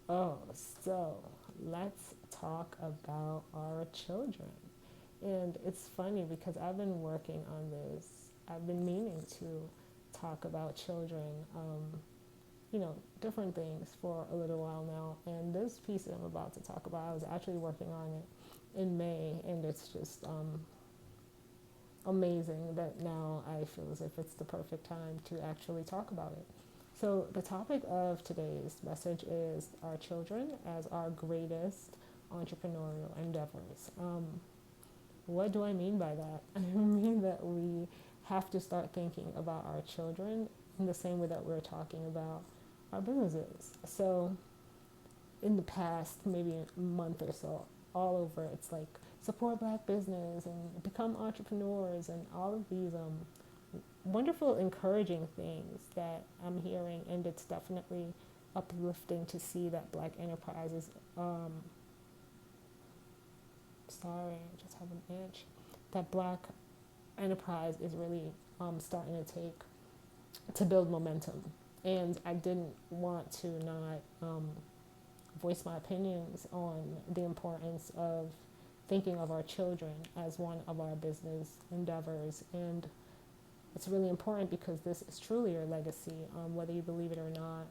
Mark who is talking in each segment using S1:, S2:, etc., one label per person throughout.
S1: Oh, so let's talk about our children. And it's funny because I've been working on this. I've been meaning to talk about children, different things for a little while now. And this piece that I'm about to talk about, I was actually working on it in May, and it's just amazing that now I feel as if it's the perfect time to actually talk about it. So, the topic of today's message is our children as our greatest entrepreneurial endeavors. What do I mean by that? I mean that we have to start thinking about our children in the same way that we're talking about our businesses. So, in the past, maybe a month or so, all over, it's like support black business and become entrepreneurs and all of these wonderful, encouraging things that I'm hearing, and it's definitely uplifting to see that Black enterprises. Sorry, I just have an itch. That Black enterprise is really starting to build momentum, and I didn't want to not voice my opinions on the importance of thinking of our children as one of our business endeavors. And it's really important because this is truly your legacy, whether you believe it or not.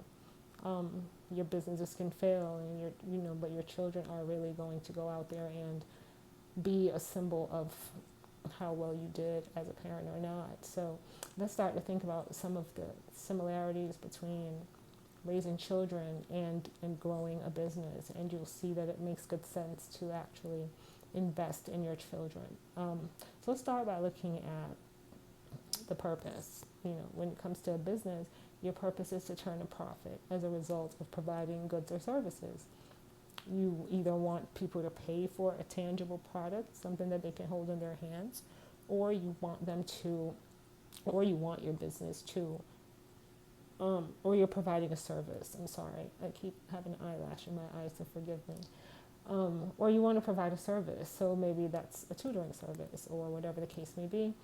S1: Your businesses can fail, and but your children are really going to go out there and be a symbol of how well you did as a parent or not. So let's start to think about some of the similarities between raising children and growing a business, and you'll see that it makes good sense to actually invest in your children. So let's start by looking at the purpose. When it comes to a business, your purpose is to turn a profit as a result of providing goods or services. You either want people to pay for a tangible product, something that they can hold in their hands, or you want them to, or you want your business to, or you're providing a service. I'm sorry, I keep having an eyelash in my eyes, so forgive me. Or you want to provide a service, so maybe that's a tutoring service or whatever the case may be,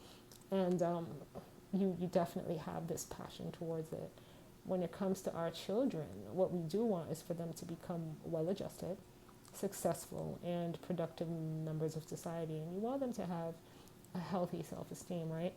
S1: and you definitely have this passion towards it. When it comes to our children, what we do want is for them to become well-adjusted, successful, and productive members of society, and you want them to have a healthy self-esteem, right?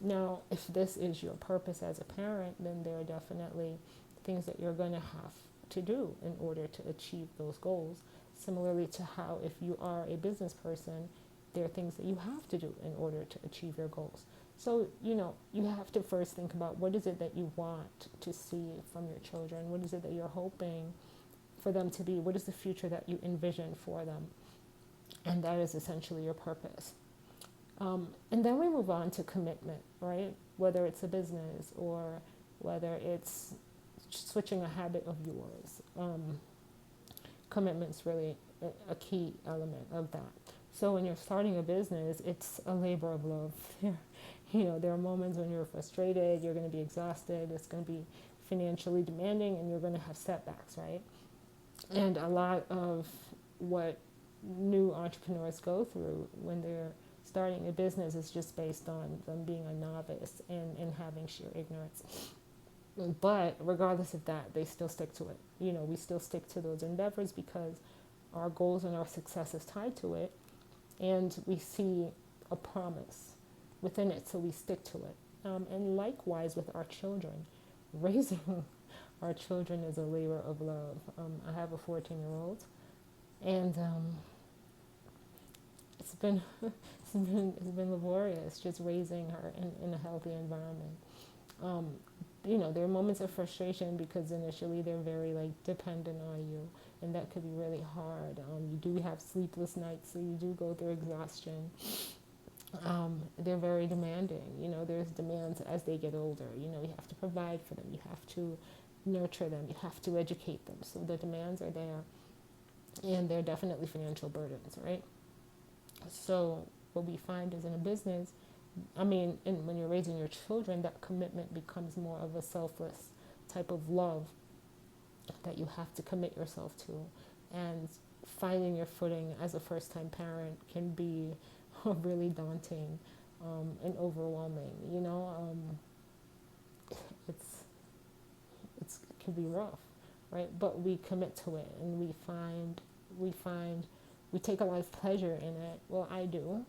S1: Now, if this is your purpose as a parent, then there are definitely things that you're going to have to do in order to achieve those goals. Similarly to how if you are a business person, there are things that you have to do in order to achieve your goals. So, you have to first think about what is it that you want to see from your children? What is it that you're hoping for them to be? What is the future that you envision for them? And that is essentially your purpose. And then we move on to commitment, right? Whether it's a business or whether it's switching a habit of yours. Commitment's really a key element of that. So when you're starting a business, it's a labor of love. There are moments when you're frustrated, you're going to be exhausted, it's going to be financially demanding, and you're going to have setbacks, right? And a lot of what new entrepreneurs go through when they're starting a business is just based on them being a novice and having sheer ignorance. But regardless of that, they still stick to it. We still stick to those endeavors because our goals and our success is tied to it, and we see a promise within it, so we stick to it. And likewise with our children, raising our children is a labor of love. I have a 14-year-old, and it's been it's been laborious just raising her in a healthy environment. Um, there are moments of frustration because initially they're very dependent on you, and that could be really hard. You do have sleepless nights, so you do go through exhaustion. They're very demanding. There's demands as they get older. You have to provide for them. You have to nurture them. You have to educate them. So the demands are there, and they're definitely financial burdens, right? So what we find is in a business, and when you're raising your children, that commitment becomes more of a selfless type of love that you have to commit yourself to. And finding your footing as a first-time parent can be really daunting and overwhelming. It's it can be rough. right? But we commit to it, and we find we take a lot of pleasure in it. Well, I do,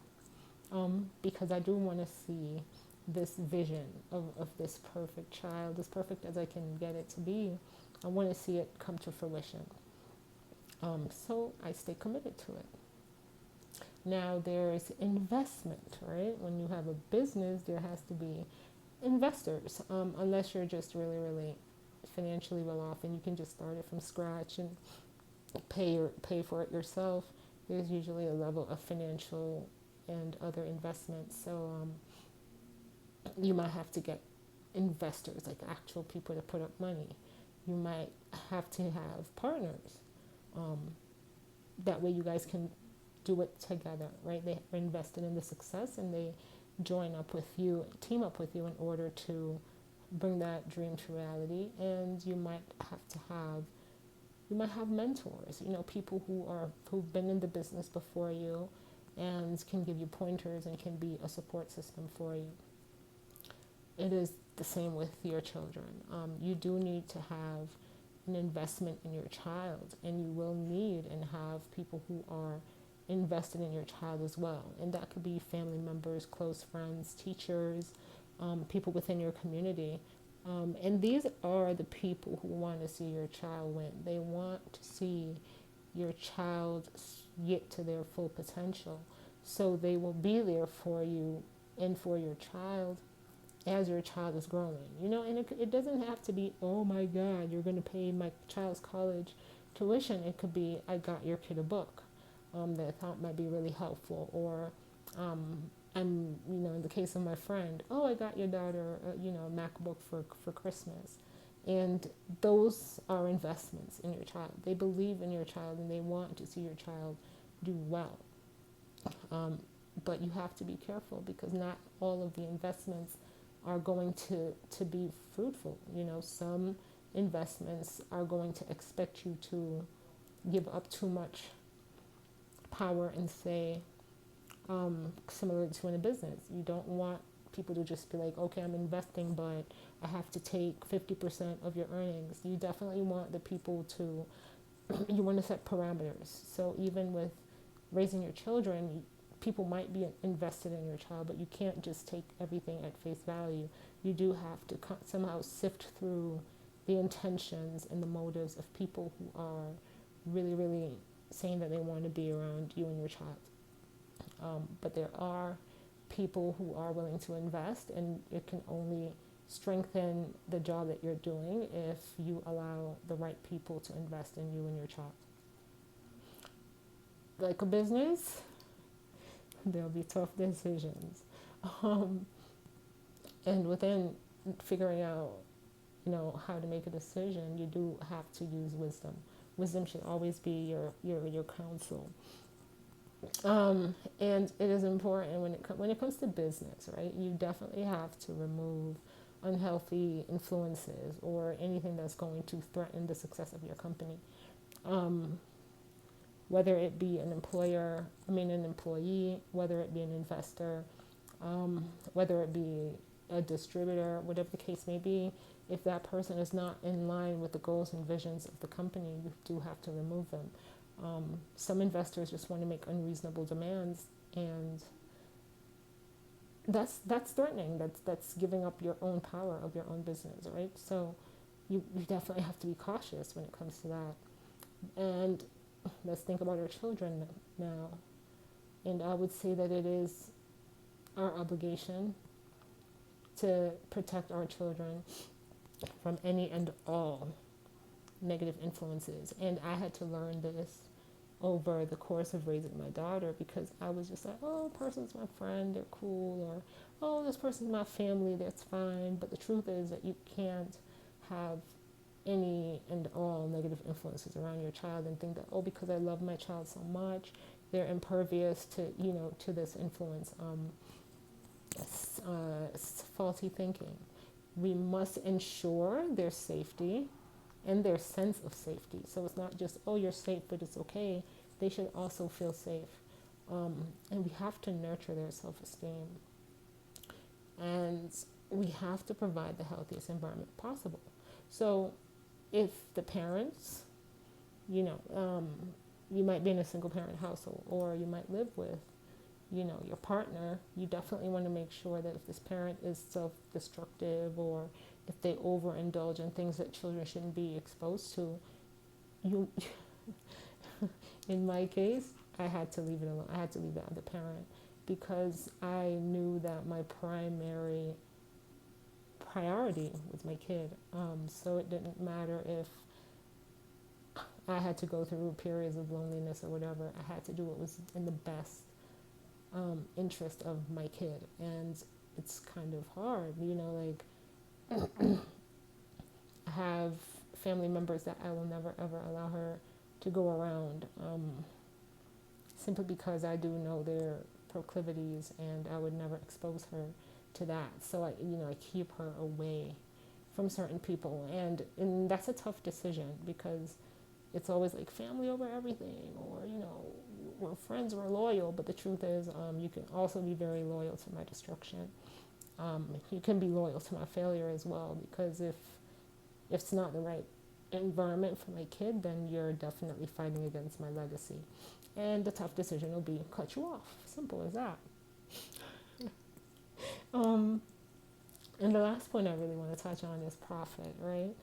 S1: because I do want to see this vision of this perfect child, as perfect as I can get it to be. I want to see it come to fruition. So I stay committed to it. Now there's investment, right? When you have a business, there has to be investors, unless you're just really, really financially well off and you can just start it from scratch and pay for it yourself. There's usually a level of financial and other investments. So you might have to get investors, like actual people to put up money. You might have to have partners. Um, that way you guys can do it together, right? They are invested in the success and they join up with you, team up with you in order to bring that dream to reality. And you might have mentors, people who've been in the business before you and can give you pointers and can be a support system for you. It is the same with your children. You do need to have an investment in your child, and you will need and have people who are invested in your child as well. And that could be family members, close friends, teachers, people within your community. And these are the people who want to see your child win. They want to see your child get to their full potential. So they will be there for you and for your child as your child is growing. And it doesn't have to be, oh my God, you're going to pay my child's college tuition. It could be, I got your kid a book that I thought might be really helpful. Or in the case of my friend, oh, I got your daughter, a MacBook for Christmas. And those are investments in your child. They believe in your child and they want to see your child do well. But you have to be careful because not all of the investments are going to be fruitful. Some investments are going to expect you to give up too much power and say, similar to in a business, you don't want people to just be like, okay, I'm investing, but I have to take 50% of your earnings. You definitely want the people to, you want to set parameters. So even with raising your children, people might be invested in your child, but you can't just take everything at face value. You do have to somehow sift through the intentions and the motives of people who are really, really saying that they want to be around you and your child. But there are people who are willing to invest, and it can only strengthen the job that you're doing if you allow the right people to invest in you and your child. Like a business, there'll be tough decisions. And within figuring out, how to make a decision, you do have to use wisdom. Wisdom should always be your counsel. And it is important when it comes to business, right? You definitely have to remove unhealthy influences or anything that's going to threaten the success of your company. Whether it be an employee, whether it be an investor, whether it be a distributor, whatever the case may be, if that person is not in line with the goals and visions of the company, you do have to remove them. Some investors just want to make unreasonable demands, and that's threatening. That's giving up your own power of your own business, right? So you definitely have to be cautious when it comes to that. And let's think about our children now. And I would say that it is our obligation to protect our children from any and all negative influences. And I had to learn this over the course of raising my daughter, because I was just like, oh, person's my friend, they're cool, or oh, this person's my family, that's fine. But the truth is that you can't have any and all negative influences around your child and think that, oh, because I love my child so much, they're impervious to, to this influence. It's faulty thinking. We must ensure their safety and their sense of safety. So it's not just, oh, you're safe, but it's okay. They should also feel safe. And we have to nurture their self-esteem. And we have to provide the healthiest environment possible. So if the parents, you know, you might be in a single parent household, or you might live with, you know, your partner, you definitely want to make sure that if this parent is self-destructive, or if they overindulge in things that children shouldn't be exposed to, you, in my case, I had to leave it alone. I had to leave that other parent, because I knew that my primary priority was my kid. So it didn't matter if I had to go through periods of loneliness or whatever. I had to do what was in the best interest of my kid. And it's kind of hard, you know, like I have family members that I will never ever allow her to go around, simply because I do know their proclivities, and I would never expose her to that. So I keep her away from certain people, and that's a tough decision, because it's always like family over everything, or we're friends, we're loyal. But the truth is, you can also be very loyal to my destruction. You can be loyal to my failure as well, because if it's not the right environment for my kid, then you're definitely fighting against my legacy. And the tough decision will be cut you off. Simple as that. Um, and the last point I really want to touch on is profit, right?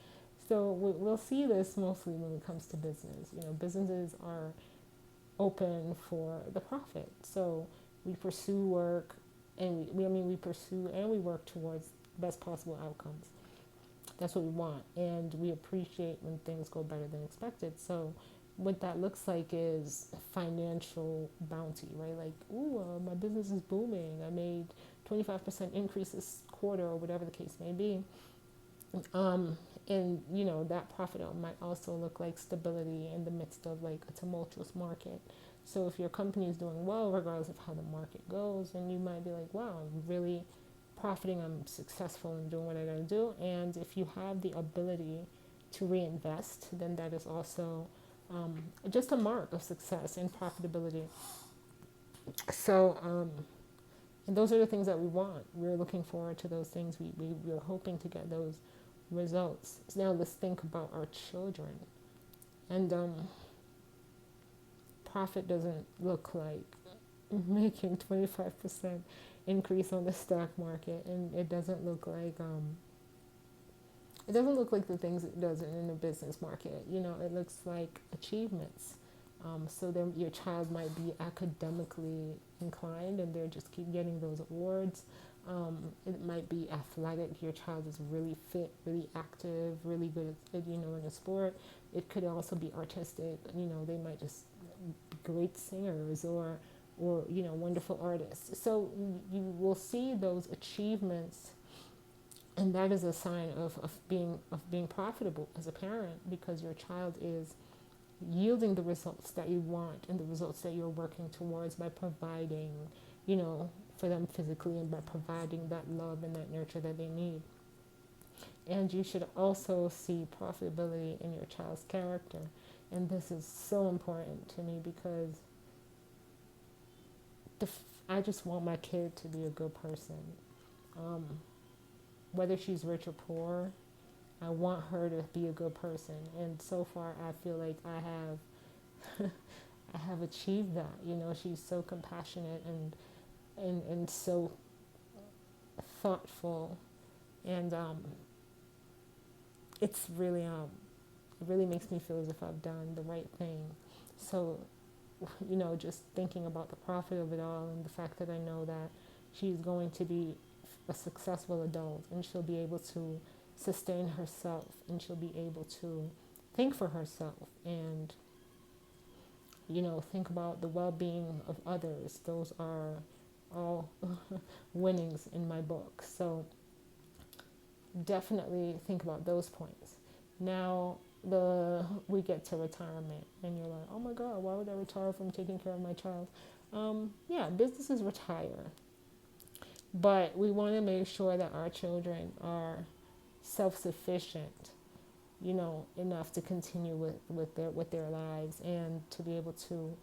S1: So we'll see this mostly when it comes to business. Businesses are open for the profit. So we pursue work, and we pursue and we work towards best possible outcomes. That's what we want, and we appreciate when things go better than expected. So what that looks like is financial bounty, right? Like, my business is booming. I made 25% increase this quarter, or whatever the case may be. And that profit might also look like stability in the midst of like a tumultuous market. So if your company is doing well, regardless of how the market goes, then you might be like, wow, I'm really profiting, I'm successful in doing what I gotta do. And if you have the ability to reinvest, then that is also just a mark of success and profitability. So, and those are the things that we want. We're looking forward to those things. We're hoping to get those results. So now let's think about our children. And profit doesn't look like making 25% increase on the stock market, and it doesn't look like the things it does in the business market. It looks like achievements. So then your child might be academically inclined, and they just keep getting those awards. It might be athletic. Your child is really fit, really active, really good at in a sport. It could also be artistic. They might just be great singers, or wonderful artists. So you will see those achievements, and that is a sign of being profitable as a parent, because your child is yielding the results that you want and the results that you're working towards by providing, for them physically, and by providing that love and that nurture that they need. And you should also see profitability in your child's character. And this is so important to me, because I just want my kid to be a good person. Whether she's rich or poor, I want her to be a good person. And so far, I feel like I have achieved that. She's so compassionate and so thoughtful, and it's really it really makes me feel as if I've done the right thing. So just thinking about the profit of it all, and the fact that I know that she's going to be a successful adult, and she'll be able to sustain herself, and she'll be able to think for herself, and think about the well-being of others. Those are all winnings in my book. So definitely think about those points. Now we get to retirement, and you're like, oh my God, why would I retire from taking care of my child? Businesses retire, but we want to make sure that our children are self-sufficient, enough to continue with their lives, and to be able to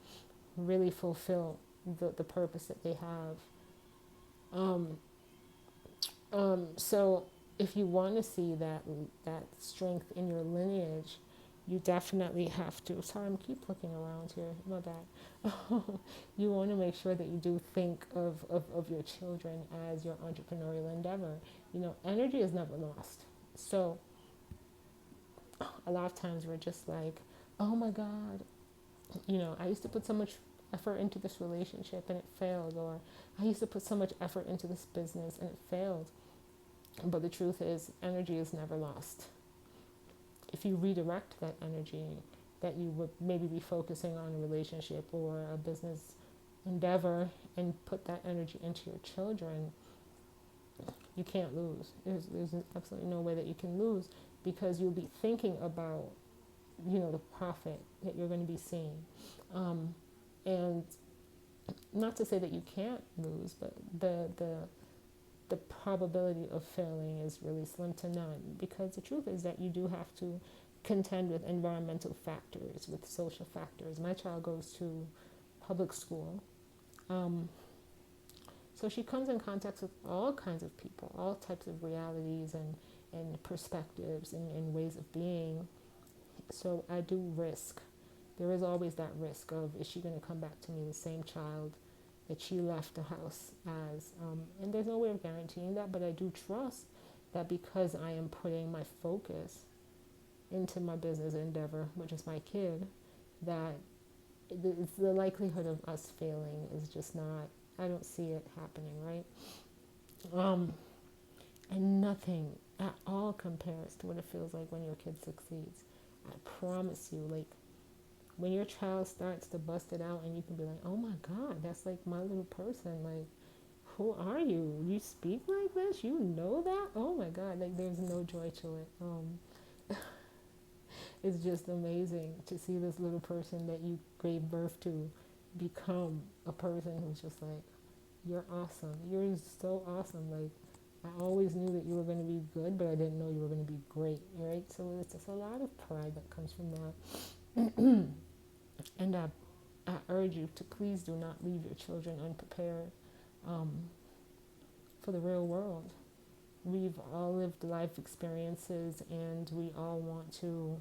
S1: really fulfill the purpose that they have. So if you want to see that strength in your lineage, you definitely have to. Sorry, I'm keep looking around here. My bad. You want to make sure that you do think of your children as your entrepreneurial endeavor. Energy is never lost. So a lot of times we're just like, oh my God, I used to put so much effort into this relationship and it failed, or I used to put so much effort into this business and it failed. But the truth is, energy is never lost. If you redirect that energy that you would maybe be focusing on a relationship or a business endeavor and put that energy into your children, you can't lose. There's absolutely no way that you can lose, because you'll be thinking about, the profit that you're going to be seeing. And not to say that you can't lose, but the probability of failing is really slim to none, because the truth is that you do have to contend with environmental factors, with social factors. My child goes to public school, so she comes in contact with all kinds of people, all types of realities and perspectives and ways of being. So I do risk. There is always that risk of, is she going to come back to me the same child that she left the house as? And there's no way of guaranteeing that, but I do trust that because I am putting my focus into my business endeavor, which is my kid, that the likelihood of us failing is just not, I don't see it happening, right? And nothing at all compares to what it feels like when your kid succeeds. I promise you, like, when your child starts to bust it out and you can be like, oh my God, that's like my little person. Like, who are you? You speak like this? You know that? Oh my God, like there's no joy to it. It's just amazing to see this little person that you gave birth to become a person who's just like, you're awesome. You're so awesome. Like, I always knew that you were going to be good, but I didn't know you were going to be great, right? So it's just a lot of pride that comes from that. And I urge you to please do not leave your children unprepared for the real world. We've all lived life experiences, and we all want to,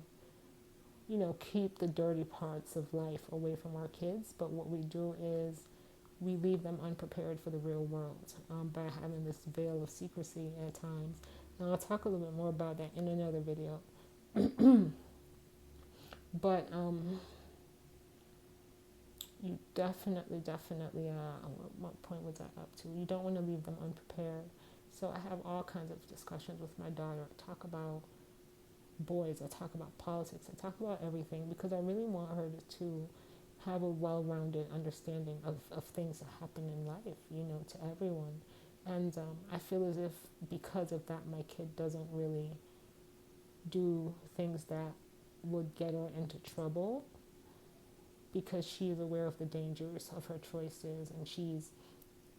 S1: keep the dirty parts of life away from our kids. But what we do is we leave them unprepared for the real world by having this veil of secrecy at times. And I'll talk a little bit more about that in another video. But you definitely, what point was I up to? You don't want to leave them unprepared. So I have all kinds of discussions with my daughter. I talk about boys, I talk about politics, I talk about everything, because I really want her to have a well-rounded understanding of things that happen in life, to everyone. And I feel as if because of that, my kid doesn't really do things that would get her into trouble, because she is aware of the dangers of her choices, and she's,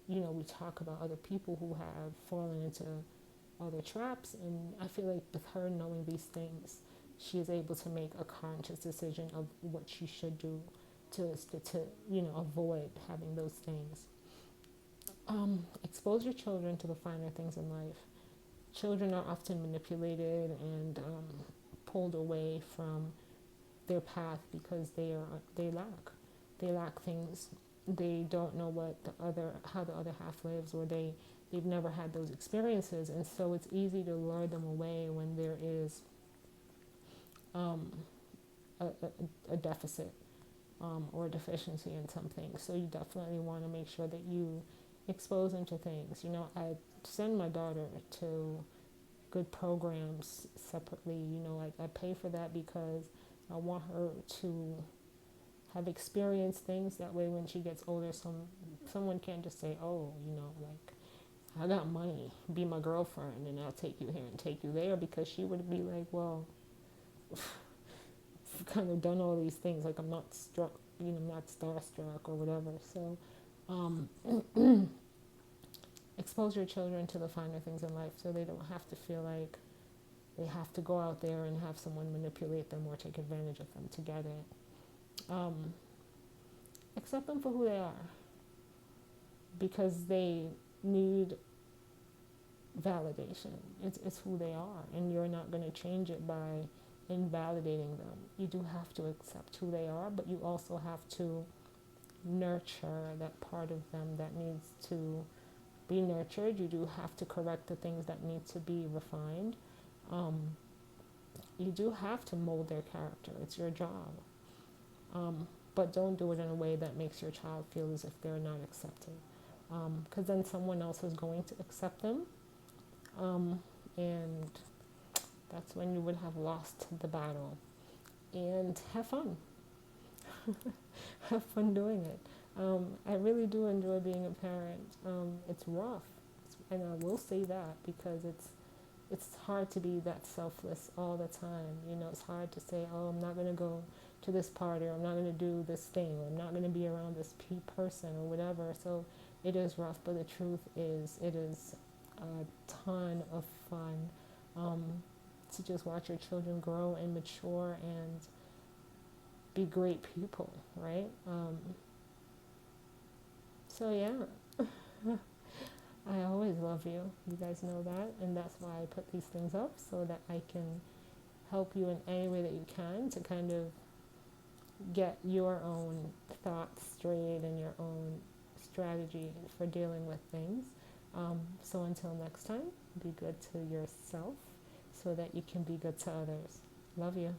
S1: we talk about other people who have fallen into other traps, and I feel like with her knowing these things, she is able to make a conscious decision of what she should do to avoid having those things. Expose your children to the finer things in life. Children are often manipulated and pulled away from their path because they lack things. They don't know how the other half lives, or they've never had those experiences, and so it's easy to lure them away when there is a deficit or a deficiency in something. So you definitely want to make sure that you expose them to things. I send my daughter to good programs separately. I pay for that because I want her to have experienced things. That way when she gets older, someone can't just say, oh, I got money, be my girlfriend, and I'll take you here and take you there, because she would be like, well, I've kind of done all these things, like I'm not struck, not starstruck or whatever. So expose your children to the finer things in life, so they don't have to feel like they have to go out there and have someone manipulate them or take advantage of them to get it. Accept them for who they are, because they need validation. It's who they are, and you're not going to change it by invalidating them. You do have to accept who they are, but you also have to nurture that part of them that needs to be nurtured. You do have to correct the things that need to be refined. Um, you do have to mold their character. It's your job. But don't do it in a way that makes your child feel as if they're not accepted. Because then someone else is going to accept them. And that's when you would have lost the battle. And have fun. Have fun doing it. I really do enjoy being a parent. It's rough, and I will say that because it's hard to be that selfless all the time. You know, it's hard to say, oh, I'm not going to go to this party, or I'm not going to do this thing, or I'm not going to be around this person or whatever. So it is rough, but the truth is it is a ton of fun to just watch your children grow and mature and be great people, right? So yeah, I always love you. You guys know that, and that's why I put these things up so that I can help you in any way that you can to kind of get your own thoughts straight and your own strategy for dealing with things. So until next time, be good to yourself so that you can be good to others. Love you.